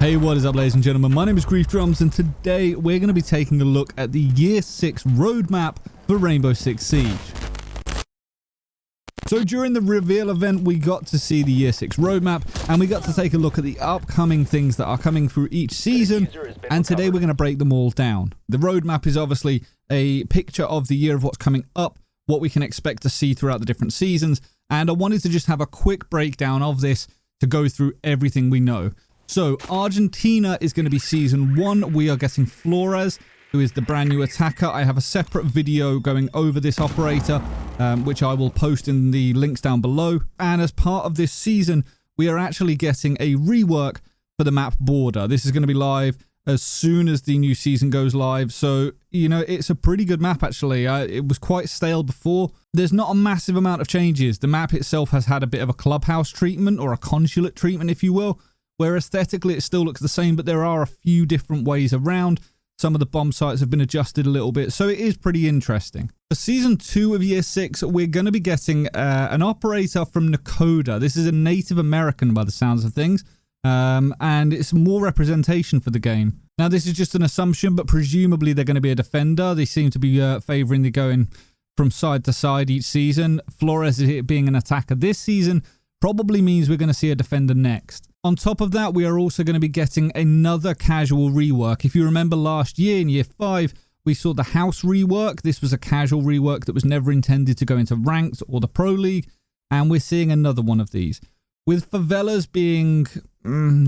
Hey, what is up, ladies and gentlemen? My name is Griefdrums, and today we're going to be taking a look at the Year 6 roadmap for Rainbow Six Siege. So during the reveal event, we got to see the Year 6 roadmap, and we got to take a look at the upcoming things that are coming through each season, and today we're going to break them all down. The roadmap is obviously a picture of the year of what's coming up, what we can expect to see throughout the different seasons, and I wanted to just have a quick breakdown of this to go through everything we know. So Argentina is going to be season 1. We are getting Flores, who is the brand new attacker. I have a separate video going over this operator, which I will post in the links down below. And as part of this season, we are actually getting a rework for the map border. This is going to be live as soon as the new season goes live. So, you know, it's a pretty good map, actually. It was quite stale before. There's not a massive amount of changes. The map itself has had a bit of a clubhouse treatment, or a consulate treatment, if you will, where aesthetically it still looks the same, but there are a few different ways around. Some of the bomb sites have been adjusted a little bit, so it is pretty interesting. For Season 2 of Year 6, we're going to be getting an operator from Nakoda. This is a Native American by the sounds of things, and it's more representation for the game. Now, this is just an assumption, but presumably they're going to be a defender. They seem to be favouring the going from side to side each season. Flores being an attacker this season probably means we're going to see a defender next. On top of that, we are also going to be getting another casual rework. If you remember last year in Year 5, we saw the house rework. This was a casual rework that was never intended to go into ranked or the Pro League, and we're seeing another one of these. With favelas being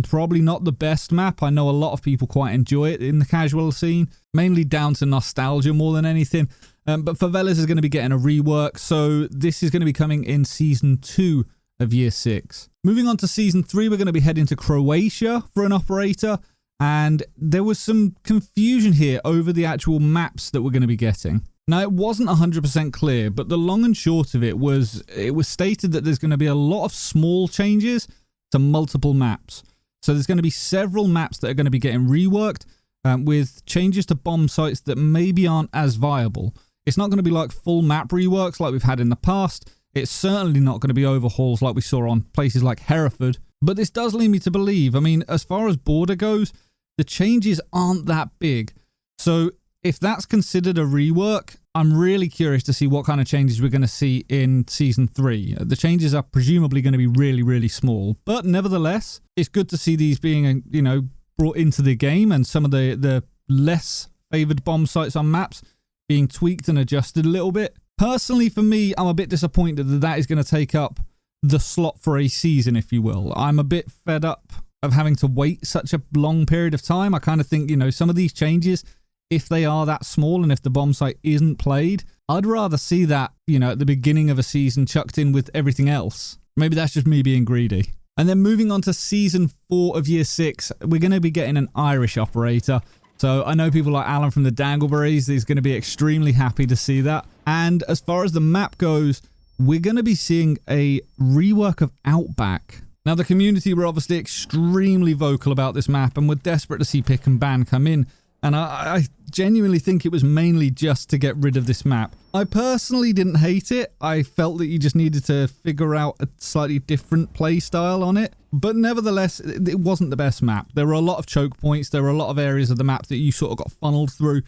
probably not the best map, I know a lot of people quite enjoy it in the casual scene, mainly down to nostalgia more than anything. But favelas is going to be getting a rework, so this is going to be coming in Season 2 of Year 6. Moving on to Season 3, we're going to be heading to Croatia for an operator, and there was some confusion here over the actual maps that we're going to be getting. Now, it wasn't 100% clear, but the long and short of it was stated that there's going to be a lot of small changes to multiple maps. So there's going to be several maps that are going to be getting reworked with changes to bomb sites that maybe aren't as viable. It's not going to be like full map reworks like we've had in the past. It's certainly not going to be overhauls like we saw on places like Hereford. But this does lead me to believe, I mean, as far as border goes, the changes aren't that big. So if that's considered a rework, I'm really curious to see what kind of changes we're going to see in Season 3. The changes are presumably going to be really, really small. But nevertheless, it's good to see these being, you know, brought into the game, and some of the less favoured bomb sites on maps being tweaked and adjusted a little bit. Personally, for me, I'm a bit disappointed that that is going to take up the slot for a season, if you will. I'm a bit fed up of having to wait such a long period of time. I kind of think, you know, some of these changes, if they are that small and if the bomb site isn't played, I'd rather see that, you know, at the beginning of a season chucked in with everything else. Maybe that's just me being greedy. And then moving on to Season 4 of Year 6, we're going to be getting an Irish operator. So I know people like Alan from the Dangleberries is going to be extremely happy to see that. And as far as the map goes, we're going to be seeing a rework of Outback. Now, the community were obviously extremely vocal about this map, and we're desperate to see Pick and Ban come in. And I genuinely think it was mainly just to get rid of this map. I personally didn't hate it. I felt that you just needed to figure out a slightly different play style on it. But nevertheless, it wasn't the best map. There were a lot of choke points. There were a lot of areas of the map that you sort of got funneled through.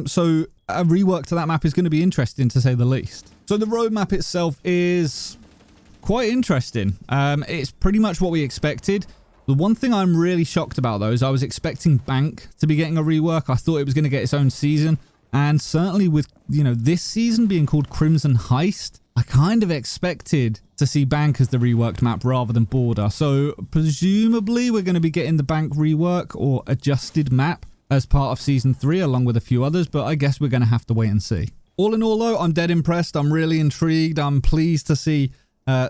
So a rework to that map is going to be interesting, to say the least. So the roadmap itself is quite interesting. It's pretty much what we expected. The one thing I'm really shocked about, though, is I was expecting Bank to be getting a rework. I thought it was going to get its own season. And certainly with, you know, this season being called Crimson Heist, I kind of expected to see Bank as the reworked map rather than Border. So presumably we're going to be getting the Bank rework or adjusted map as part of Season 3, along with a few others. But I guess we're going to have to wait and see. All in all, though, I'm dead impressed. I'm really intrigued. I'm pleased to see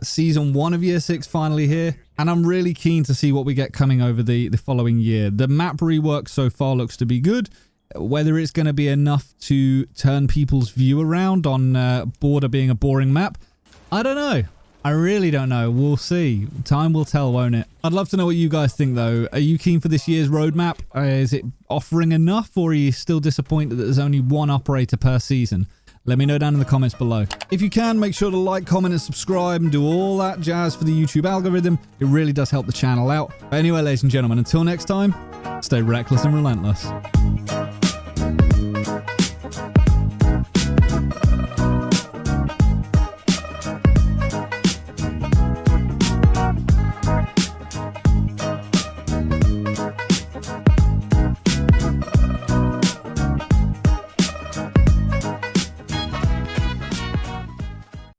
Season 1 of Year 6 finally here, and I'm really keen to see what we get coming over the following year. The map rework so far looks to be good. Whether it's going to be enough to turn people's view around on Border being a boring map, I don't know. I really don't know. We'll see. Time will tell, won't it? I'd love to know what you guys think, though. Are you keen for this year's roadmap? Is it offering enough, or are you still disappointed that there's only one operator per season? let me know down in the comments below. If you can, make sure to like, comment, and subscribe, and do all that jazz for the YouTube algorithm. It really does help the channel out. But anyway, ladies and gentlemen, until next time, stay reckless and relentless.